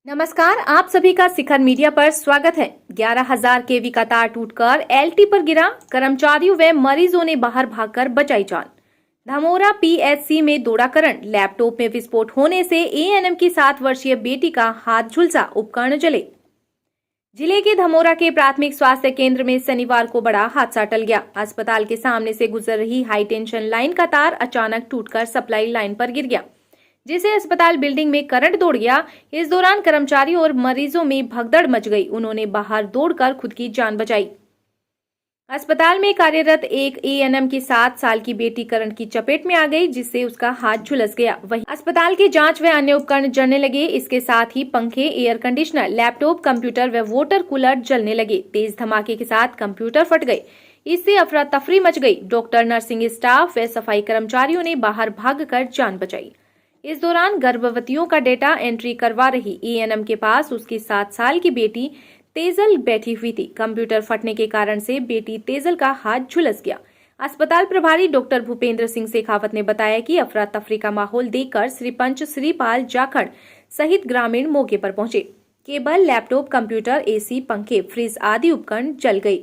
नमस्कार, आप सभी का शिखर मीडिया पर स्वागत है। 11,000 केवी का तार टूटकर एलटी पर गिरा, कर्मचारियों व मरीजों ने बाहर भागकर बचाई जान। धमोरा पीएचसी में दौड़ा करंट, लैपटॉप में विस्फोट होने से एएनएम की 7 वर्षीय बेटी का हाथ झुलसा, उपकरण जले। जिले के धमोरा के प्राथमिक स्वास्थ्य केंद्र में शनिवार को बड़ा हादसा टल गया। अस्पताल के सामने से गुजर रही हाई टेंशन लाइन का तार अचानक टूटकर सप्लाई लाइन पर गिर गया, जिसे अस्पताल बिल्डिंग में करंट दौड़ गया। इस दौरान कर्मचारियों और मरीजों में भगदड़ मच गई। उन्होंने बाहर दौड़कर खुद की जान बचाई। अस्पताल में कार्यरत एक एएनएम की 7 साल की बेटी करंट की चपेट में आ गई, जिससे उसका हाथ झुलस गया। वहीं अस्पताल के जांच व अन्य उपकरण जलने लगे। इसके साथ ही पंखे, एयर कंडीशनर, लैपटॉप, कंप्यूटर व वाटर कूलर जलने लगे। तेज धमाके के साथ कंप्यूटर फट गए। इससे अफरा तफरी मच गई। डॉक्टर, नर्सिंग स्टाफ व सफाई कर्मचारियों ने बाहर भागकर जान बचाई। इस दौरान गर्भवतियों का डेटा एंट्री करवा रही एएनएम के पास उसकी 7 साल की बेटी तेजल बैठी हुई थी। कंप्यूटर फटने के कारण से बेटी तेजल का हाथ झुलस गया। अस्पताल प्रभारी डॉक्टर भूपेंद्र सिंह शेखावत ने बताया कि अफरा तफरी का माहौल देखकर श्रीपंच श्रीपाल जाखड़ सहित ग्रामीण मौके पर पहुंचे। केबल, लैपटॉप, कंप्यूटर, एसी, पंखे, फ्रिज आदि उपकरण जल गए।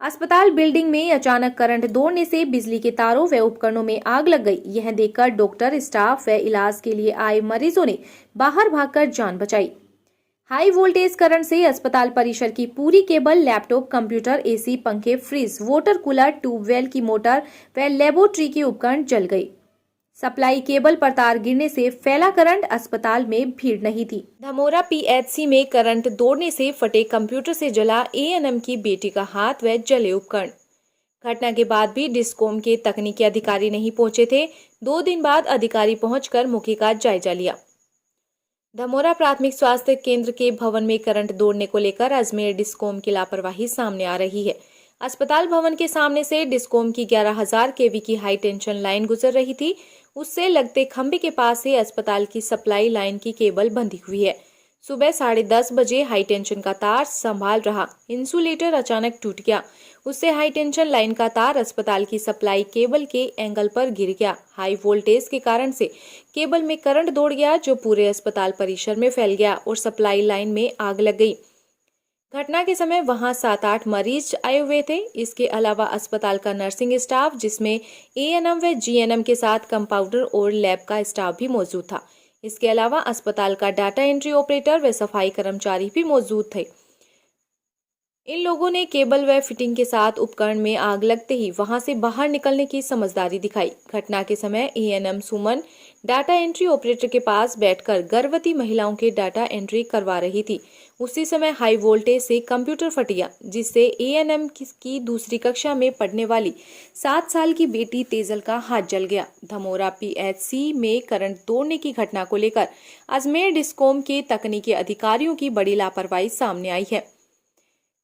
अस्पताल बिल्डिंग में अचानक करंट दौड़ने से बिजली के तारों व उपकरणों में आग लग गई। यह देखकर डॉक्टर, स्टाफ व इलाज के लिए आए मरीजों ने बाहर भागकर जान बचाई। हाई वोल्टेज करंट से अस्पताल परिसर की पूरी केबल, लैपटॉप, कंप्यूटर, एसी, पंखे, फ्रिज, वाटर कूलर, ट्यूबवेल की मोटर व लेबोरेटरी के उपकरण जल गए। सप्लाई केबल पर तार गिरने से फैला करंट, अस्पताल में भीड़ नहीं थी। धमोरा पीएचसी में करंट दौड़ने से फटे कंप्यूटर से जला एएनएम की बेटी का हाथ व जले उपकरण। घटना के बाद भी डिस्कॉम के तकनीकी अधिकारी नहीं पहुंचे थे। 2 दिन बाद अधिकारी पहुंचकर मौके का जायजा लिया। धमोरा प्राथमिक स्वास्थ्य केंद्र के भवन में करंट दौड़ने को लेकर अजमेर डिस्कॉम की लापरवाही सामने आ रही है। अस्पताल भवन के सामने से डिस्कॉम की 11,000 केवी की हाई टेंशन लाइन गुजर रही थी। उससे लगते खंभे के पास से अस्पताल की सप्लाई लाइन की केबल बंधी हुई है। सुबह 10:30 बजे हाई टेंशन का तार संभाल रहा इंसुलेटर अचानक टूट गया। उससे हाई टेंशन लाइन का तार अस्पताल की सप्लाई केबल के एंगल पर गिर गया। हाई वोल्टेज के कारण से केबल में करंट दौड़ गया, जो पूरे अस्पताल परिसर में फैल गया और सप्लाई लाइन में आग लग गई। घटना के समय वहां 7-8 मरीज आए हुए थे। इसके अलावा अस्पताल का नर्सिंग स्टाफ, जिसमें एएनएम व जीएनएम के साथ कंपाउंडर और लैब का स्टाफ भी मौजूद था। इसके अलावा अस्पताल का डाटा एंट्री ऑपरेटर व सफाई कर्मचारी भी मौजूद थे। इन लोगों ने केबल व फिटिंग के साथ उपकरण में आग लगते ही वहां से बाहर निकलने की समझदारी दिखाई। घटना के समय एएनएम सुमन डाटा एंट्री ऑपरेटर के पास बैठकर गर्भवती महिलाओं के डाटा एंट्री करवा रही थी। उसी समय हाई वोल्टेज से कंप्यूटर फट गया, जिससे एएनएम की दूसरी कक्षा में पढ़ने वाली 7 साल की बेटी तेजल का हाथ जल गया। धमोरा पीएचसी में करंट दौड़ने की घटना को लेकर अजमेर डिस्कॉम के तकनीकी अधिकारियों की बड़ी लापरवाही सामने आई है,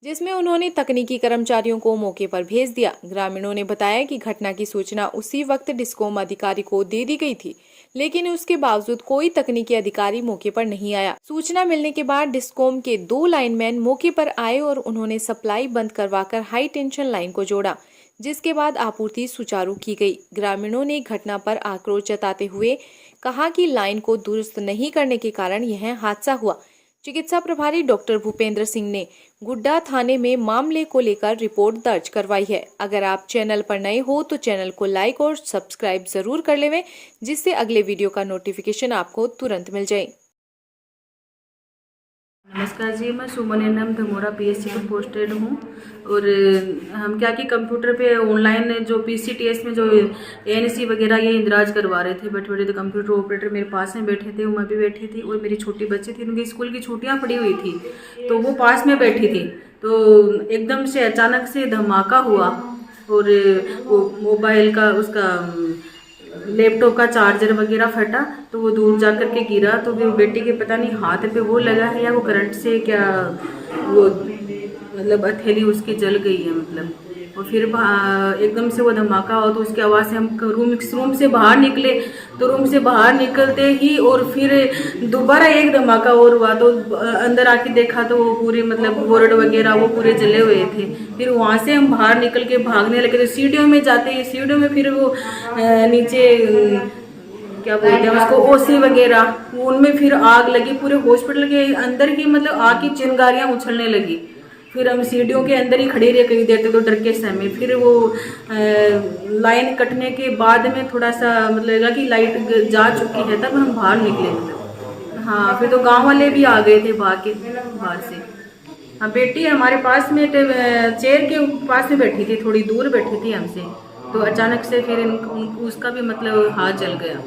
जिसमें उन्होंने तकनीकी कर्मचारियों को मौके पर भेज दिया। ग्रामीणों ने बताया कि घटना की सूचना उसी वक्त डिस्कॉम अधिकारी को दे दी गई थी, लेकिन उसके बावजूद कोई तकनीकी अधिकारी मौके पर नहीं आया। सूचना मिलने के बाद डिस्कॉम के 2 लाइनमैन मौके पर आए और उन्होंने सप्लाई बंद करवाकर हाई टेंशन लाइन को जोड़ा, जिसके बाद आपूर्ति सुचारू की गई। ग्रामीणों ने घटना पर आक्रोश जताते हुए कहा कि लाइन को दुरुस्त नहीं करने के कारण यह हादसा हुआ। चिकित्सा प्रभारी डॉक्टर भूपेंद्र सिंह ने गुड्डा थाने में मामले को लेकर रिपोर्ट दर्ज करवाई है। अगर आप चैनल पर नए हो तो चैनल को लाइक और सब्सक्राइब जरूर कर लें, जिससे अगले वीडियो का नोटिफिकेशन आपको तुरंत मिल जाए। नमस्कार जी, मैं सुमन एनएम धमोरा पीएचसी में पोस्टेड हूँ। और हम क्या कि कंप्यूटर पे ऑनलाइन जो पीसीटीएस में जो एएनसी वगैरह ये इंदराज करवा रहे थे बैठे बैठे। तो कंप्यूटर ऑपरेटर मेरे पास में बैठे थे, मैं भी बैठी थी और मेरी छोटी बच्ची थी, उनकी स्कूल की छुट्टियाँ पड़ी हुई थी, तो वो पास में बैठी थी। तो एकदम से अचानक से धमाका हुआ और वो मोबाइल का उसका लैपटॉप का चार्जर वगैरह फटा, तो वो दूर जा कर के गिरा। तो वो बेटी के पता नहीं हाथ पे वो लगा है या वो करंट से क्या वो मतलब हथेली उसकी जल गई है मतलब। और फिर एकदम से वो धमाका हुआ, तो उसकी आवाज़ से हम रूम से बाहर निकले। तो रूम से बाहर निकलते ही और फिर दोबारा एक धमाका और हुआ, तो अंदर आके देखा तो वो पूरे मतलब बोर्ड वगैरह वो पूरे जले हुए थे। फिर वहाँ से हम बाहर निकल के भागने लगे। तो सीढ़ियों में जाते ही सीढ़ियों में फिर वो नीचे क्या बोलते हैं उसको ओसी वगैरह, उनमें फिर आग लगी। पूरे हॉस्पिटल के अंदर ही मतलब आग की चिंगारियां उछलने लगी। फिर हम सीढ़ियों के अंदर ही खड़े रहे कई देर तक, तो डर के समय फिर वो लाइन कटने के बाद में थोड़ा सा मतलब लगा कि लाइट जा चुकी है, तब हम बाहर निकले। हाँ, फिर तो गांव वाले भी आ गए थे बाहर से। हाँ, बेटी हमारे पास में चेयर के पास में बैठी थी, थोड़ी दूर बैठी थी हमसे, तो अचानक से फिर उसका भी मतलब हाथ जल गया।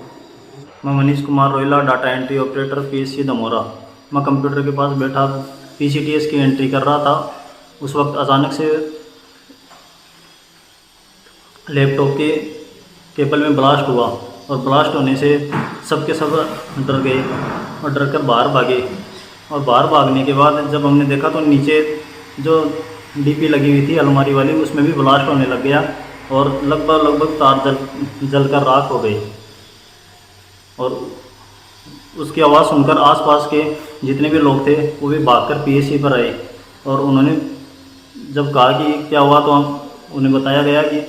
मैं Manish Kumar Rohila, data entry operator PSC Damora. मैं कंप्यूटर के पास बैठा पीसीटीएस की एंट्री कर रहा था। उस वक्त अचानक से लैपटॉप के केबल में ब्लास्ट हुआ और ब्लास्ट होने से सबके सब डर गए और डर कर बाहर भागे। और बाहर भागने के बाद जब हमने देखा तो नीचे जो डीपी लगी हुई थी अलमारी वाली, उसमें भी ब्लास्ट होने लग गया और लगभग तार जल कर राख हो गई। और उसकी आवाज़ सुनकर आसपास के जितने भी लोग थे वो भी भागकर पीएससी पर आए। और उन्होंने जब कहा कि क्या हुआ, तो उन्हें बताया गया कि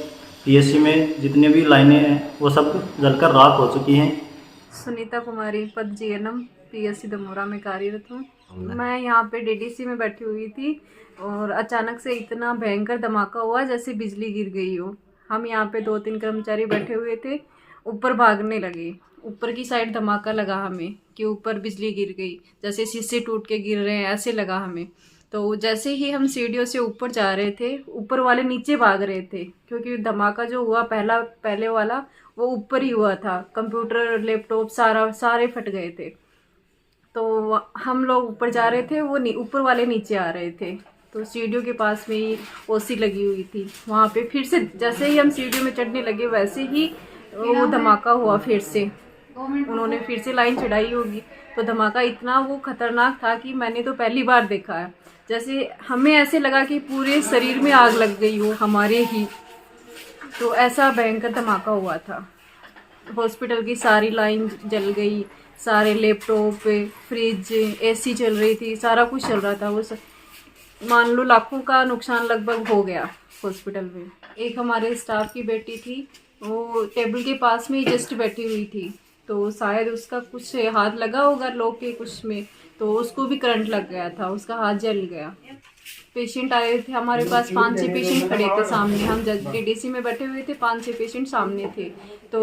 पीएससी में जितनी भी लाइनें हैं वो सब जलकर राख हो चुकी हैं। सुनीता कुमारी, पद जीएनएम, पीएससी दमोरा में कार्यरत हूँ। मैं यहाँ पे डीडीसी में बैठी हुई थी और अचानक से इतना भयंकर धमाका हुआ जैसे बिजली गिर गई हो। हम यहाँ पे 2-3 कर्मचारी बैठे हुए थे, ऊपर भागने लगे। ऊपर की साइड धमाका लगा हमें कि ऊपर बिजली गिर गई, जैसे शीशे टूट के गिर रहे हैं ऐसे लगा हमें। तो जैसे ही हम सीढ़ियों से ऊपर जा रहे थे, ऊपर वाले नीचे भाग रहे थे, क्योंकि धमाका जो हुआ पहले वाला वो ऊपर ही हुआ था। कंप्यूटर, लैपटॉप सारे फट गए थे। तो हम लोग ऊपर जा रहे थे, वो ऊपर वाले नीचे आ रहे थे। तो सीढ़ियों के पास में ही ओसी लगी हुई थी, वहाँ पे फिर से जैसे ही हम सीढ़ियों में चढ़ने लगे वैसे ही वो धमाका हुआ। फिर से उन्होंने फिर से लाइन चढ़ाई होगी। तो धमाका इतना वो खतरनाक था कि मैंने तो पहली बार देखा है। जैसे हमें ऐसे लगा कि पूरे शरीर में आग लग गई हो हमारे ही। तो ऐसा भयंकर धमाका हुआ था। हॉस्पिटल की सारी लाइन जल गई, सारे लैपटॉप, फ्रिज, एसी चल रही थी, सारा कुछ चल रहा था। वो मान लो लाखों का नुकसान लगभग हो गया हॉस्पिटल में। एक हमारे स्टाफ की बेटी थी, वो टेबल के पास में ही जस्ट बैठी हुई थी, तो शायद उसका कुछ हाथ लगा होगा लॉक के कुछ में, तो उसको भी करंट लग गया था, उसका हाथ जल गया। पेशेंट आए थे हमारे पास, 5-6 पेशेंट खड़े थे सामने। हम डीडीसी में बैठे हुए थे, 5-6 पेशेंट सामने थे। तो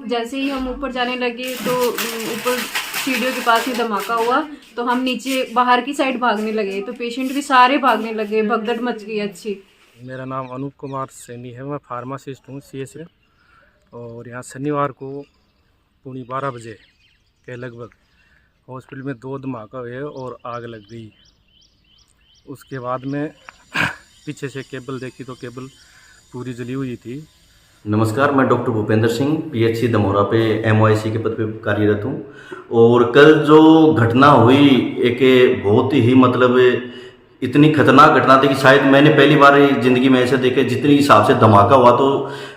जैसे ही हम ऊपर जाने लगे तो ऊपर सीढ़ियों के पास में धमाका हुआ, तो हम नीचे बाहर की साइड भागने लगे। तो पेशेंट भी सारे भागने लगे, भगदड़ मच गई अच्छी। मेरा नाम अनूप कुमार सैनी है, मैं फार्मासिस्ट हूँ सीएस में। और यहाँ शनिवार को 12:15 बजे के लगभग हॉस्पिटल में 2 धमाका हुए और आग लग गई। उसके बाद में पीछे से केबल देखी तो केबल पूरी जली हुई थी। नमस्कार, मैं डॉक्टर भूपेंद्र सिंह, पीएचसी दमोरा पे एमओआईसी के पद पे कार्यरत हूँ। और कल जो घटना हुई एक बहुत ही मतलब इतनी खतरनाक घटना थी कि शायद मैंने पहली बार ज़िंदगी में ऐसे देखे। जितनी हिसाब से धमाका हुआ, तो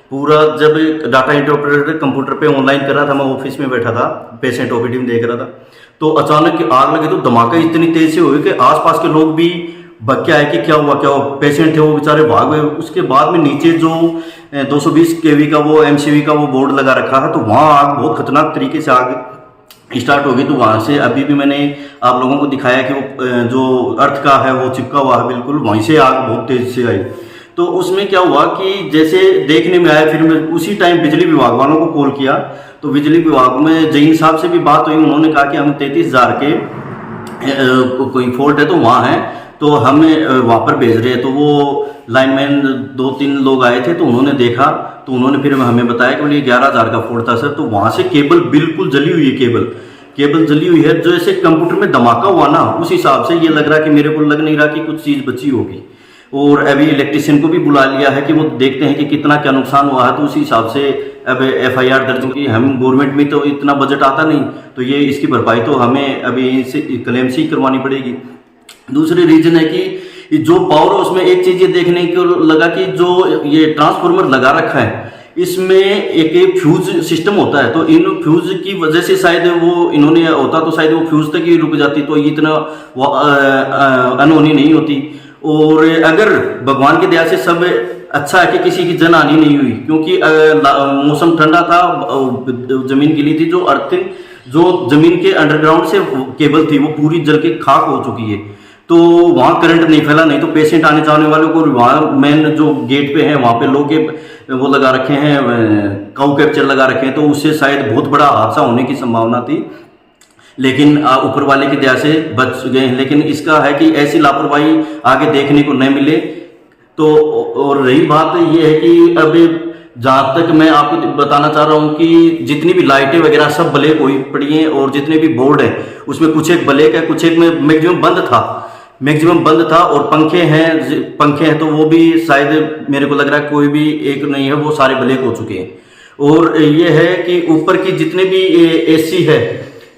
पूरा जब डाटा एंट्री ऑपरेटर कंप्यूटर पे ऑनलाइन कर रहा था, मैं ऑफिस में बैठा था, पेशेंट ओपीडी में देख रहा था, तो अचानक आग लगी। तो धमाका इतनी तेज से हुई कि आसपास के लोग भी भग के आए कि क्या हुआ। पेशेंट थे वो बेचारे भाग गए। उसके बाद में नीचे जो 220 केवी का वो एमसीवी का वो बोर्ड लगा रखा है, तो वहाँ आग बहुत खतरनाक तरीके से आग स्टार्ट होगी। तो वहाँ से अभी भी मैंने आप लोगों को दिखाया कि वो जो अर्थ का है वो चिपका हुआ है बिल्कुल, वहीं से आग बहुत तेज से आई। तो उसमें क्या हुआ कि जैसे देखने में आया, फिर मैं उसी टाइम बिजली विभाग वालों को कॉल किया। तो बिजली विभाग में जैन साहब से भी बात हुई, उन्होंने कहा कि हम 33,000 के कोई फॉल्ट है तो वहाँ है, तो हमें वहाँ पर भेज रहे हैं। तो वो लाइनमैन 2-3 लोग आए थे, तो उन्होंने देखा, तो उन्होंने फिर हमें बताया कि ये 11,000 का फॉल्ट था सर। तो वहाँ से केबल बिल्कुल जली हुई है, केबल जली हुई है। जो ऐसे कंप्यूटर में धमाका हुआ ना, उस हिसाब से ये लग रहा है कि मेरे को लग नहीं रहा कि कुछ चीज़ बची होगी। और अभी इलेक्ट्रिशियन को भी बुला लिया है कि वो देखते हैं कि कितना क्या नुकसान हुआ है, तो उसी हिसाब से अब एफआईआर दर्ज की। हम गवर्नमेंट में तो इतना बजट आता नहीं, तो ये इसकी भरपाई तो हमें अभी इनसे क्लेम से ही करवानी पड़ेगी। दूसरी रीजन है कि जो पावर है उसमें एक चीज़ ये देखने को लगा कि जो ये ट्रांसफार्मर लगा रखा है, इसमें एक फ्यूज सिस्टम होता है। तो इन फ्यूज की वजह से शायद वो इन्होंने होता तो शायद वो फ्यूज तक ही रुक जाती, तो इतना अनहोनी नहीं होती। और अगर भगवान की दया से सब अच्छा है कि किसी की जन हानि नहीं हुई, क्योंकि मौसम ठंडा था, जमीन गिली थी, जो अर्थिंग जो जमीन के अंडरग्राउंड से केबल थी वो पूरी जल के खाक हो चुकी है। तो वहाँ करंट नहीं फैला, नहीं तो पेशेंट आने जाने वालों को वहाँ मेन जो गेट पे है वहाँ पे लोग के वो लगा रखे हैं, काउ कैप्चर लगा रखे हैं, तो उससे शायद बहुत बड़ा हादसा होने की संभावना थी, लेकिन ऊपर वाले की दया से बच गए। लेकिन इसका है कि ऐसी लापरवाही आगे देखने को नहीं मिले। तो और रही बात ये है कि अभी जहाँ तक मैं आपको बताना चाह रहा हूँ कि जितनी भी लाइटें वगैरह सब ब्लैक हुई पड़ी हैं, और जितने भी बोर्ड है उसमें कुछ एक ब्लैक है, कुछ एक में मैक्सिमम बंद था, और पंखे हैं तो वो भी शायद मेरे को लग रहा है कोई भी एक नहीं है, वो सारे ब्लैक हो चुके हैं। और ये है कि ऊपर की जितने भी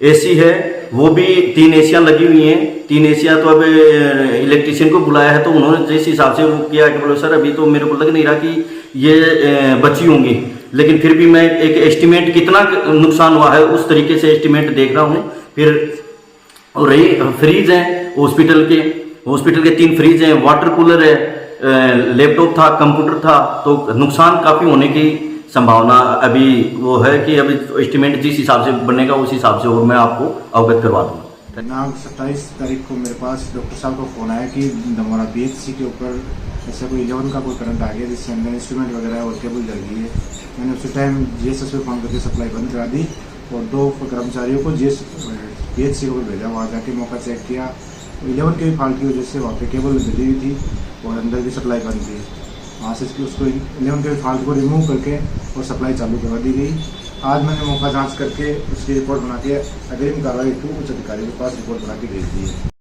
एसी है वो भी 3 एसियाँ लगी हुई हैं। 3 एसियाँ तो अब इलेक्ट्रिशियन को बुलाया है, तो उन्होंने जिस हिसाब से वो किया कि बोलो सर अभी तो मेरे को लग नहीं रहा कि ये बची होंगी, लेकिन फिर भी मैं एक एस्टिमेट कितना नुकसान हुआ है उस तरीके से एस्टिमेट देख रहा हूँ। फिर और रही फ्रीज हैं हॉस्पिटल के 3 फ्रीज हैं, वाटर कूलर है, लैपटॉप था, कंप्यूटर था, तो नुकसान काफ़ी होने की संभावना अभी वो है कि अभी एस्टिमेट जिस हिसाब से बनेगा उस हिसाब से और मैं आपको अवगत करवा दूँगा। दिनांक 27 तारीख को मेरे पास डॉक्टर साहब का फ़ोन आया कि दमोरा PHC के ऊपर ऐसा कोई 11 का कोई करंट आ गया जिससे अंदर इंस्ट्रूमेंट वगैरह और केबल जल गई है। मैंने उसी टाइम GSS पे फ़ोन करके सप्लाई बंद करा दी और 2 कर्मचारियों को PHC को भेजा। वहाँ जाके मौका चेक किया, 11 के भी फॉल्ट की वजह से वहाँ पे केबल जली हुई थी और अंदर भी सप्लाई बंद थी। वहाँ से उसको 11 के फॉल्ट को रिमूव करके और सप्लाई चालू करवा दी गई। आज मैंने मौका जांच करके उसकी रिपोर्ट बना के अग्रिम कार्रवाई 2 उच्च अधिकारी के पास रिपोर्ट बना के भेज दी है।